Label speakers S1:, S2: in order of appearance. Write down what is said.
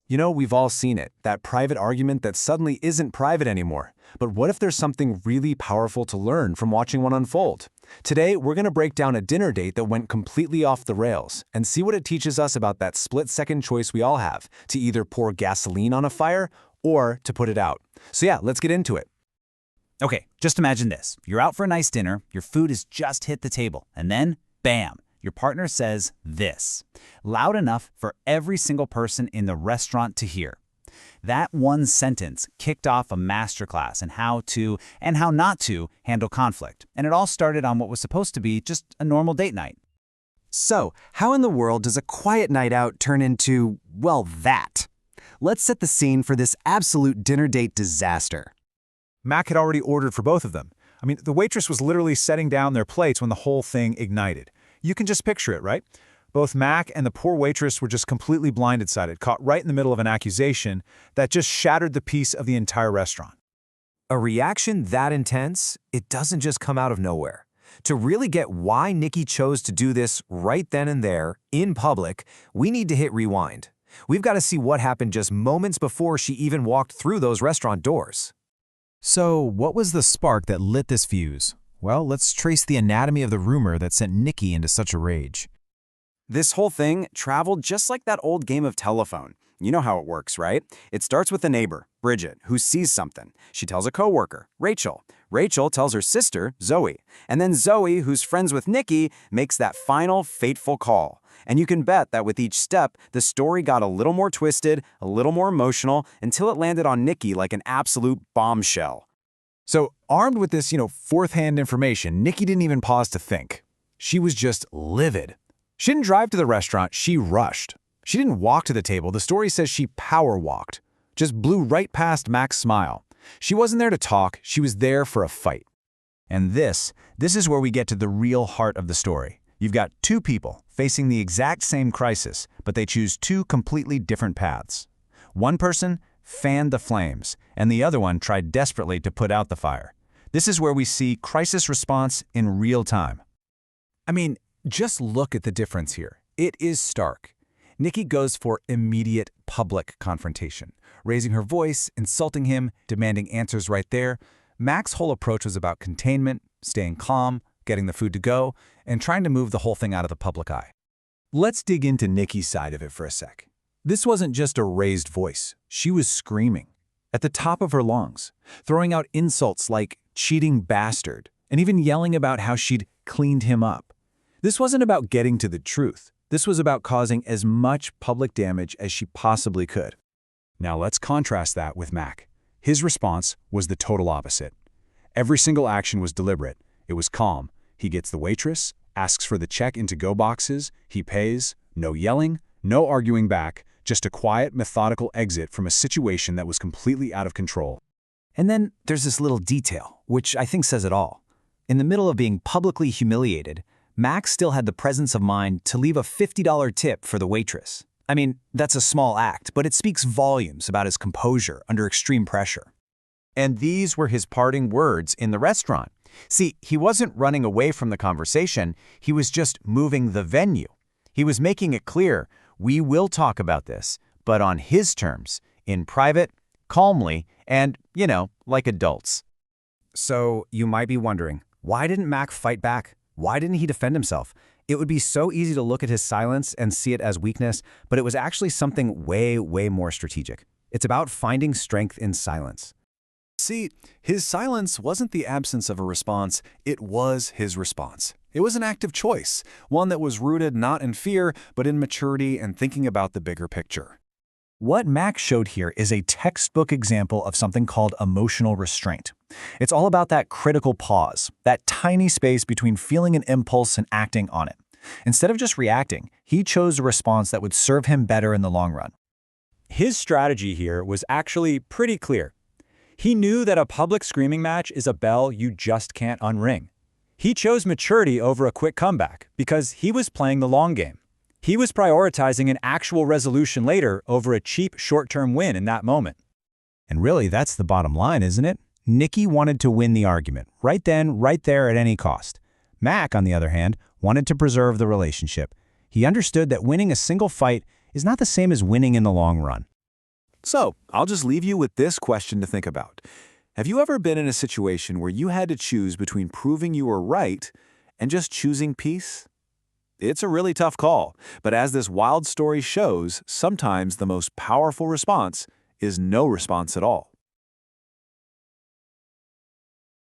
S1: You know, we've all seen it, that private argument that suddenly isn't private anymore. But what if there's something really powerful to learn from watching one unfold? Today, we're going to break down a dinner date that went completely off the rails and see what it teaches us about that split-second choice we all have, to either pour gasoline on a fire or to put it out. So yeah, let's get into it.
S2: Okay, just imagine this. You're out for a nice dinner, your food has just hit the table, and then, bam, your partner says this, loud enough for every single person in the restaurant to hear. That one sentence kicked off a masterclass in how to and how not to handle conflict, and it all started on what was supposed to be just a normal date night.
S3: So, how in the world does a quiet night out turn into, well, that? Let's set the scene for this absolute dinner date disaster.
S4: Mac had already ordered for both of them. The waitress was literally setting down their plates when the whole thing ignited. You can just picture it, right? Both Mac and the poor waitress were just completely blindsided, caught right in the middle of an accusation that just shattered the peace of the entire restaurant.
S5: A reaction that intense, it doesn't just come out of nowhere. To really get why Nikki chose to do this right then and there, in public, we need to hit rewind. We've got to see what happened just moments before she even walked through those restaurant doors.
S6: So, what was the spark that lit this fuse? Well, let's trace the anatomy of the rumor that sent Nikki into such a rage.
S3: This whole thing traveled just like that old game of telephone. You know how it works, right? It starts with a neighbor, Bridget, who sees something. She tells a coworker, Rachel. Rachel tells her sister, Zoe. And then Zoe, who's friends with Nikki, makes that final fateful call. And you can bet that with each step, the story got a little more twisted, a little more emotional, until it landed on Nikki like an absolute bombshell.
S4: So, armed with this, fourth-hand information, Nikki didn't even pause to think. She was just livid. She didn't drive to the restaurant, she rushed. She didn't walk to the table, the story says she power walked. Just blew right past Mac's smile. She wasn't there to talk, she was there for a fight.
S6: And this is where we get to the real heart of the story. You've got two people facing the exact same crisis, but they choose two completely different paths. One person fanned the flames, and the other one tried desperately to put out the fire. This is where we see crisis response in real time.
S1: Just look at the difference here. It is stark. Nikki goes for immediate public confrontation, raising her voice, insulting him, demanding answers right there. Mac's whole approach was about containment, staying calm, getting the food to go, and trying to move the whole thing out of the public eye. Let's dig into Nikki's side of it for a sec. This wasn't just a raised voice. She was screaming at the top of her lungs, throwing out insults like cheating bastard, and even yelling about how she'd cleaned him up. This wasn't about getting to the truth. This was about causing as much public damage as she possibly could. Now let's contrast that with Mac. His response was the total opposite. Every single action was deliberate. It was calm. He gets the waitress, asks for the check into go boxes, he pays, no yelling, no arguing back, just a quiet, methodical exit from a situation that was completely out of control.
S5: And then there's this little detail, which I think says it all. In the middle of being publicly humiliated, Mac still had the presence of mind to leave a $50 tip for the waitress. That's a small act, but it speaks volumes about his composure under extreme pressure.
S3: And these were his parting words in the restaurant. See, he wasn't running away from the conversation, he was just moving the venue. He was making it clear, we will talk about this, but on his terms, in private, calmly, and, like adults.
S5: So you might be wondering, why didn't Mac fight back? Why didn't he defend himself? It would be so easy to look at his silence and see it as weakness, but it was actually something way, way more strategic. It's about finding strength in silence.
S1: See, his silence wasn't the absence of a response, it was his response. It was an active choice, one that was rooted not in fear, but in maturity and thinking about the bigger picture. What Mac showed here is a textbook example of something called emotional restraint. It's all about that critical pause, that tiny space between feeling an impulse and acting on it. Instead of just reacting, he chose a response that would serve him better in the long run.
S7: His strategy here was actually pretty clear. He knew that a public screaming match is a bell you just can't unring. He chose maturity over a quick comeback because he was playing the long game. He was prioritizing an actual resolution later over a cheap short-term win in that moment.
S6: And really, that's the bottom line, isn't it? Nikki wanted to win the argument, right then, right there at any cost. Mac, on the other hand, wanted to preserve the relationship. He understood that winning a single fight is not the same as winning in the long run.
S4: So, I'll just leave you with this question to think about. Have you ever been in a situation where you had to choose between proving you were right and just choosing peace? It's a really tough call, but as this wild story shows, sometimes the most powerful response is no response at all.